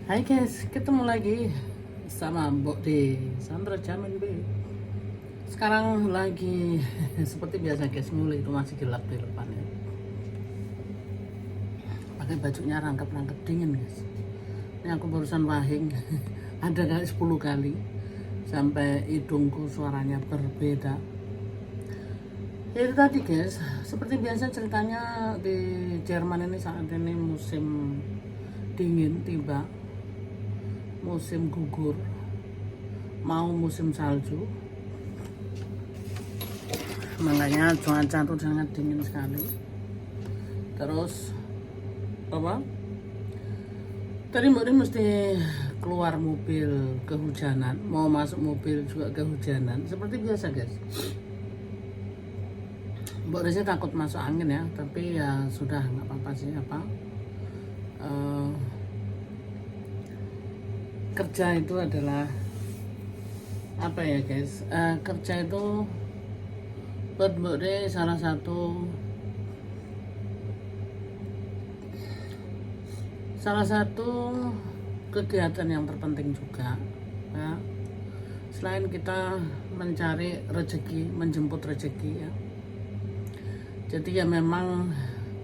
Hai guys, ketemu lagi sama Mbok D Sandra Jamin B. Sekarang lagi seperti biasa guys, mulai itu masih gelap di depannya. Pakai bajunya rangkap-rangkap dingin guys. Ini aku barusan wahing ada kali 10 kali sampai hidungku suaranya berbeda. Ya itu tadi guys, seperti biasa ceritanya di Jerman ini saat ini musim dingin tiba, musim gugur, mau musim salju, makanya cuaca tuh sangat dingin sekali. Terus apa tadi mbak ini mesti keluar mobil kehujanan, mau masuk mobil juga kehujanan seperti biasa guys. Mbak Desi takut masuk angin ya, tapi ya sudah nggak apa-apa sih kerja itu adalah apa ya guys, kerja itu buat Mbak De salah satu kegiatan yang terpenting juga ya, selain kita mencari rezeki, menjemput rezeki ya. Jadi ya memang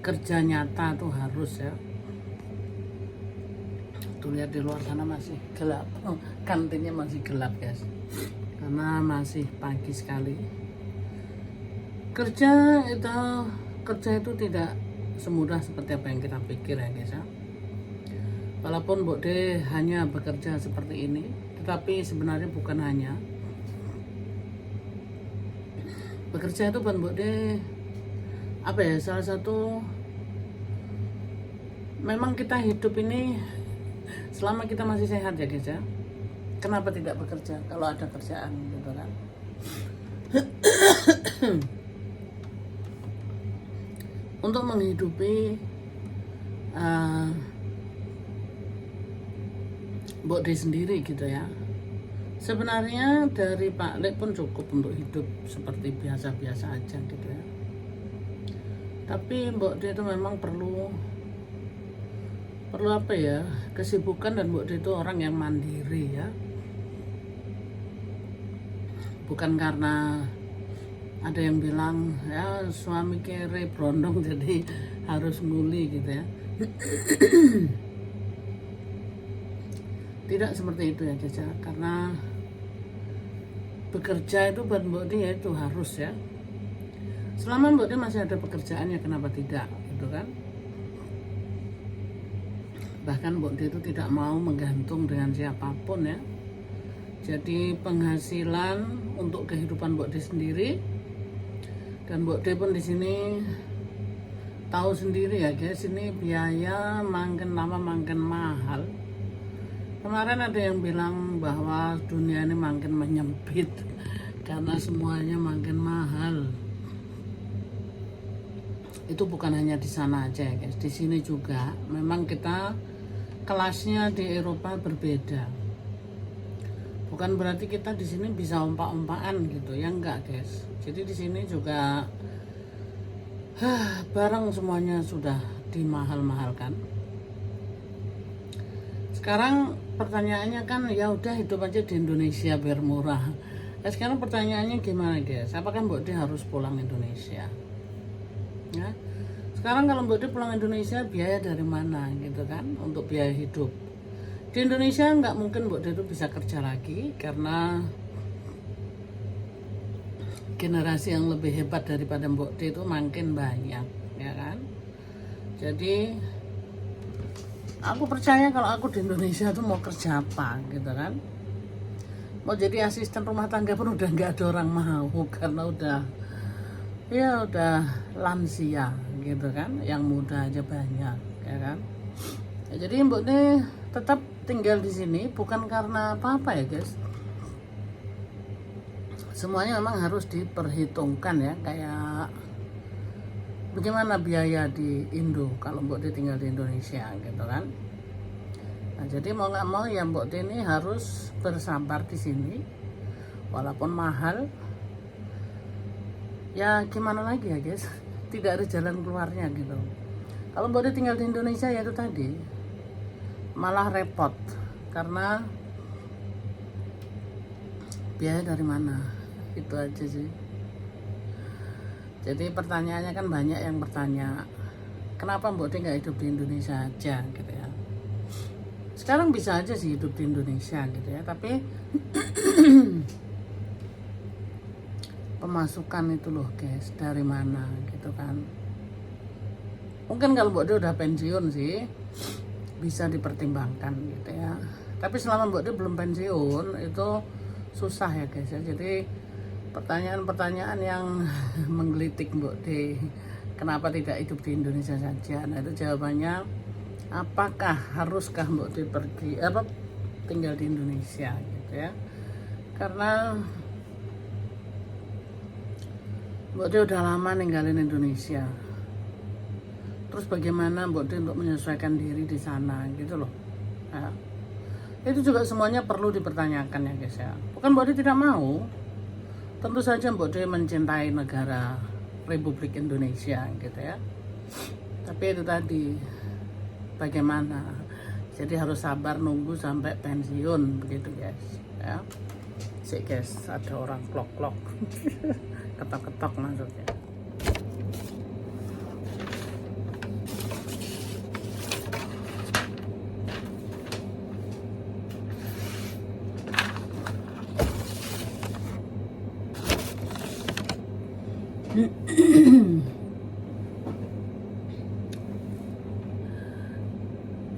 kerja nyata tuh harus ya. Tuh lihat di luar sana masih gelap, kantinnya masih gelap guys, karena masih pagi sekali. Kerja itu tidak semudah seperti apa yang kita pikir ya guys ya. Walaupun Mbok De hanya bekerja seperti ini, tetapi sebenarnya bukan hanya bekerja itu buat Mbok De apa ya, salah satu memang kita hidup ini selama kita masih sehat ya guys ya, kenapa tidak bekerja kalau ada kerjaan gitu kan. Untuk menghidupi Mbok D sendiri gitu ya, sebenarnya dari Pak Lek pun cukup untuk hidup seperti biasa-biasa aja gitu ya. Tapi Mbok D itu memang perlu apa ya, kesibukan, dan Mbok D itu orang yang mandiri ya. Bukan karena ada yang bilang ya suami kere brondong jadi harus nguli gitu ya. Tidak seperti itu ya Caca, karena bekerja itu buat Mbok D ya itu harus ya. Selama Mbok D masih ada pekerjaan ya kenapa tidak gitu kan. Bahkan Mbok D itu tidak mau menggantung dengan siapapun ya. Jadi penghasilan untuk kehidupan Mbok D sendiri, dan Mbok D pun di sini tahu sendiri ya guys, ini biaya makin lama makin mahal. Kemarin ada yang bilang bahwa dunia ini makin menyempit karena semuanya makin mahal. Itu bukan hanya di sana aja ya guys, di sini juga memang kita kelasnya di Eropa berbeda. Bukan berarti kita di sini bisa ompak-ompakan gitu ya, enggak guys. Jadi di sini juga barang semuanya sudah dimahal-mahalkan. Sekarang pertanyaannya kan ya udah hidup aja di Indonesia biar murah. Nah, sekarang pertanyaannya gimana guys? Apakah Mbok D harus pulang Indonesia? Ya. Sekarang kalau Mbok D pulang Indonesia, biaya dari mana gitu kan untuk biaya hidup? Di Indonesia nggak mungkin Mbok D itu bisa kerja lagi karena generasi yang lebih hebat daripada Mbok D itu makin banyak ya kan. Jadi aku percaya kalau aku di Indonesia tuh mau kerja apa gitu kan, mau jadi asisten rumah tangga pun udah nggak ada orang mau karena udah lansia gitu kan, yang muda aja banyak ya kan. Ya, jadi Mbok ini tetap tinggal di sini bukan karena apa-apa ya guys, semuanya memang harus diperhitungkan ya, kayak bagaimana biaya di Indo kalau Mbok D tinggal di Indonesia gitu kan. Nah, jadi mau nggak mau ya Mbok D ini harus bersabar di sini walaupun mahal. Ya gimana lagi ya guys, tidak ada jalan keluarnya gitu. Kalau Mbok D tinggal di Indonesia ya itu tadi, malah repot karena biaya dari mana, itu aja sih. Jadi pertanyaannya kan banyak yang bertanya, kenapa Mbok De nggak hidup di Indonesia aja gitu ya. Sekarang bisa aja sih hidup di Indonesia gitu ya, tapi pemasukan itu loh guys, dari mana gitu kan. Mungkin kalau Mbok De udah pensiun sih bisa dipertimbangkan gitu ya, tapi selama Mbok De belum pensiun itu susah ya guys ya. Jadi pertanyaan-pertanyaan yang menggelitik Mbok De, kenapa tidak hidup di Indonesia saja. Nah itu jawabannya, apakah haruskah Mbok De pergi tinggal di Indonesia gitu ya. Karena Mbok De udah lama ninggalin Indonesia, terus bagaimana Mbok De untuk menyesuaikan diri di sana gitu loh. Nah, itu juga semuanya perlu dipertanyakan ya guys ya. Bukan Mbok De tidak mau, tentu saja Mbok De mencintai negara Republik Indonesia gitu ya. Tapi itu tadi, bagaimana? Jadi harus sabar nunggu sampai pensiun begitu guys ya. Sik guys, ada orang klok-klok. Ketok-ketok maksudnya.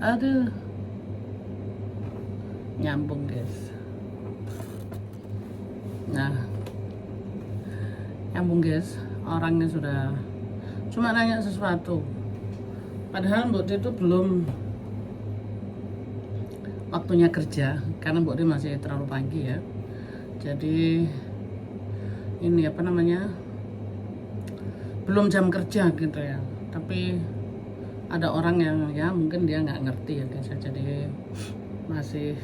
Aduh, nyambung guys. Nah, nyambung guys, orangnya sudah cuma nanya sesuatu, padahal Mbok De itu belum waktunya kerja, karena Mbok De masih terlalu pagi ya. Jadi ini belum jam kerja gitu ya. Tapi ada orang yang ya mungkin dia nggak ngerti ya guys. Jadi masih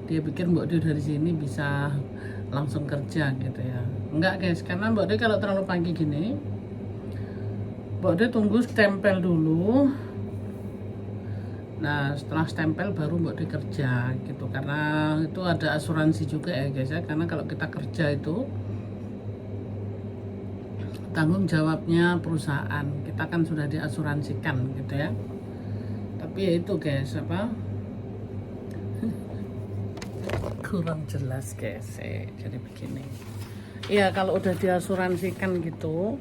dia pikir Mbok De dari sini bisa langsung kerja gitu ya. Enggak guys, karena Mbok De kalau terlalu pagi gini, Mbok De tunggu stempel dulu. Nah setelah stempel baru Mbok De kerja gitu, karena itu ada asuransi juga ya guys ya. Karena kalau kita kerja itu tanggung jawabnya perusahaan, kita kan sudah diasuransikan gitu ya. Tapi ya itu guys, kurang jelas guys. Jadi begini, iya kalau udah diasuransikan gitu,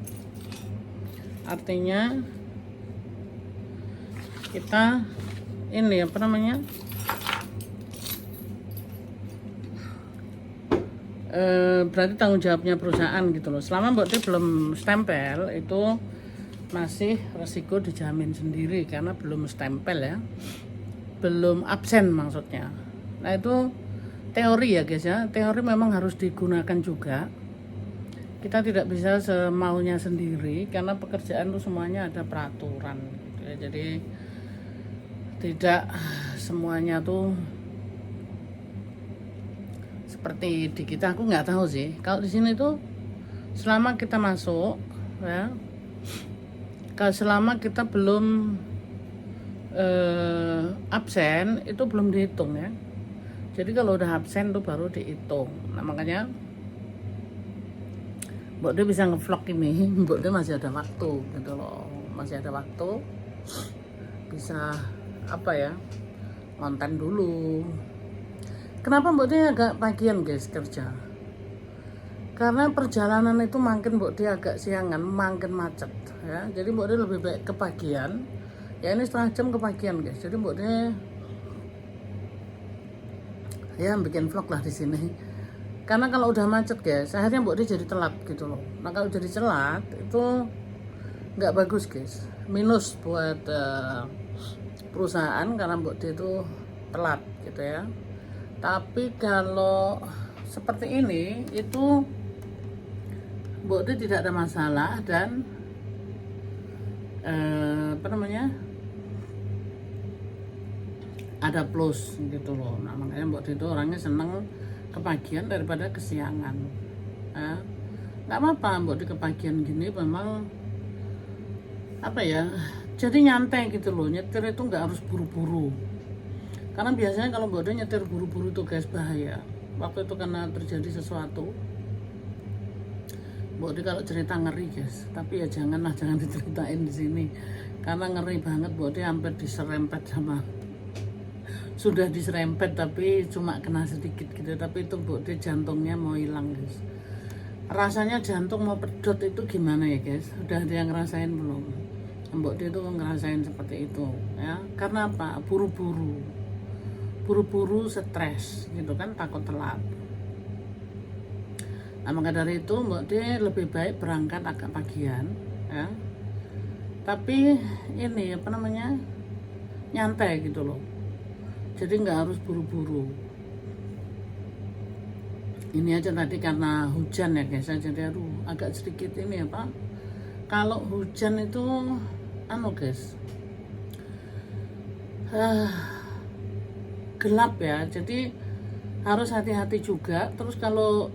artinya kita ini berarti tanggung jawabnya perusahaan gitu loh. Selama Mbok De belum stempel itu masih resiko dijamin sendiri, karena belum stempel ya, belum absen maksudnya. Nah itu teori ya guys ya, teori memang harus digunakan juga. Kita tidak bisa semaunya sendiri, karena pekerjaan itu semuanya ada peraturan gitu ya. Jadi tidak semuanya tuh seperti di kita. Aku nggak tahu sih kalau di sini tuh, selama kita masuk ya, kalau selama kita belum absen itu belum dihitung ya. Jadi kalau udah absen tuh baru dihitung. Nah makanya Mbok De bisa ngevlog ini, Mbok De masih ada waktu gitu loh, masih ada waktu, bisa konten dulu. Kenapa Mbok De agak pagian guys kerja? Karena perjalanan itu makin Mbok De agak siangan, makin macet ya. Jadi Mbok De lebih baik kepagian. Ya ini setengah jam kepagian guys. Jadi Mbok De ya bikin vlog lah di sini. Karena kalau udah macet guys, akhirnya Mbok De jadi telat gitu loh. Nah kalau jadi telat itu nggak bagus guys, minus buat perusahaan, karena Mbok De itu telat gitu ya. Tapi kalau seperti ini itu Mbok De tidak ada masalah, dan ada plus gitu loh. Nah makanya Mbok De itu orangnya seneng kepagian daripada kesiangan. Nggak apa-apa Mbok De kepagian gini, memang jadi nyantai gitu loh. Nyetir itu nggak harus buru-buru Karena biasanya kalau Mbok De nyetir buru-buru tuh guys bahaya. Waktu itu karena terjadi sesuatu, Mbok De kalau cerita ngeri guys, tapi ya jangan diceritain di sini karena ngeri banget. Mbok De hampir diserempet sama, sudah diserempet tapi cuma kena sedikit gitu, tapi itu Mbok De jantungnya mau hilang guys. Rasanya jantung mau pedot itu gimana ya guys? Udah ada yang ngerasain belum? Mbok De itu ngerasain seperti itu ya. Karena apa? Buru-buru stres gitu kan, takut telat. Nah, maka dari itu Mbok De lebih baik berangkat agak pagian ya. Tapi ini apa namanya, nyantai gitu loh. Jadi nggak harus buru-buru. Ini aja tadi karena hujan ya guys, jadi agak sedikit ini ya Pak. Kalau hujan itu guys, gelap ya, jadi harus hati-hati juga. Terus kalau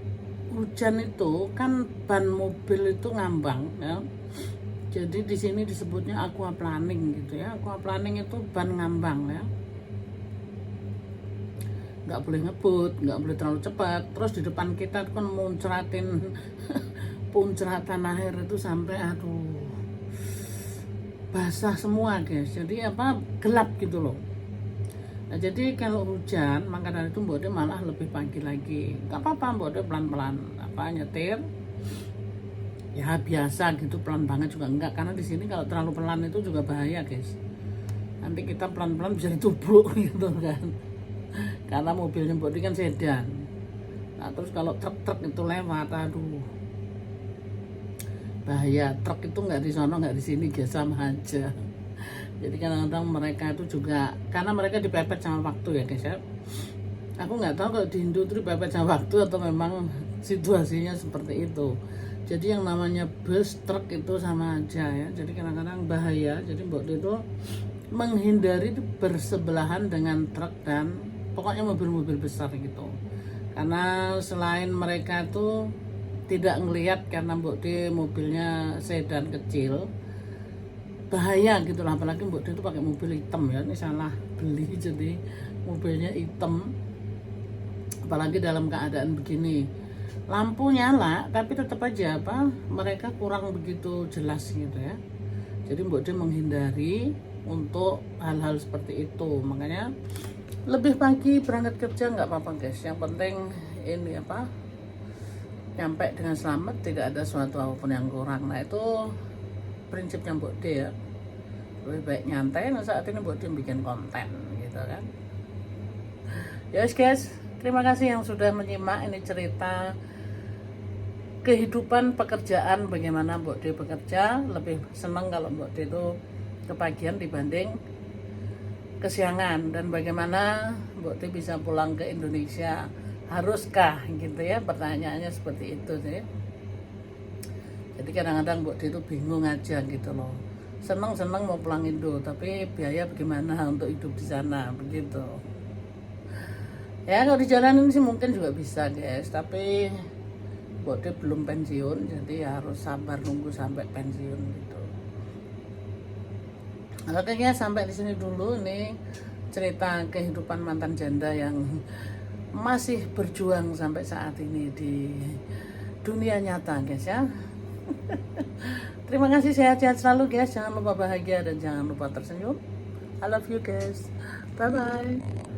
hujan itu kan ban mobil itu ngambang ya. Jadi di sini disebutnya aquaplaning gitu ya. Aquaplaning itu ban ngambang ya. Nggak boleh ngebut, nggak boleh terlalu cepat. Terus di depan kita kan muncratin puncratan air itu sampai basah semua guys. Jadi apa, gelap gitu loh. Nah jadi kalau hujan, maka dari itu Mbok De malah lebih pagi lagi. Nggak apa-apa Mbok De pelan-pelan nyetir. Ya biasa gitu, pelan banget juga enggak, karena di sini kalau terlalu pelan itu juga bahaya guys. Nanti kita pelan-pelan bisa ditubruk gitu kan. Karena mobilnya Mbok De kan sedan. Nah terus kalau truk itu lewat, bahaya. Truk itu nggak di sono nggak di sini guys, sama aja. Jadi kadang-kadang mereka itu juga, karena mereka dipepet sama waktu ya guys ya. Aku nggak tahu kalau di Indo itu dipepet sama waktu atau memang situasinya seperti itu. Jadi yang namanya bus, truk itu sama aja ya. Jadi kadang-kadang bahaya. Jadi Mbok De itu menghindari bersebelahan dengan truk dan pokoknya mobil-mobil besar gitu. Karena selain mereka tuh tidak ngelihat, karena Mbok De mobilnya sedan kecil, bahaya gitu lah. Apalagi Mbok De itu pakai mobil hitam ya, ini salah beli jadi mobilnya hitam. Apalagi dalam keadaan begini, lampu nyala tapi tetap aja mereka kurang begitu jelas gitu ya. Jadi Mbok De menghindari untuk hal-hal seperti itu. Makanya lebih pagi berangkat kerja nggak apa-apa guys, yang penting ini nyampe dengan selamat, tidak ada suatu apapun yang kurang. Nah itu prinsipnya Mbok De ya, lebih baik nyantai. Nah saat ini Mbok De bikin konten gitu kan. Yes guys, terima kasih yang sudah menyimak ini cerita kehidupan pekerjaan, bagaimana Mbok De bekerja. Lebih senang kalau Mbok De itu kepagian dibanding kesiangan, dan bagaimana Mbok De bisa pulang ke Indonesia, haruskah gitu ya, pertanyaannya seperti itu sih. Jadi kadang-kadang Mbok De itu bingung aja gitu loh, seneng mau pulang Indo tapi biaya bagaimana untuk hidup di sana begitu ya. Kalau dijalanin sih mungkin juga bisa guys, tapi Mbok De belum pensiun, jadi harus sabar nunggu sampai pensiun gitu. Oke ya, sampai di sini dulu nih cerita kehidupan mantan janda yang masih berjuang sampai saat ini di dunia nyata guys ya. Terima kasih, sehat-sehat selalu guys, jangan lupa bahagia dan jangan lupa tersenyum. I love you guys, bye bye.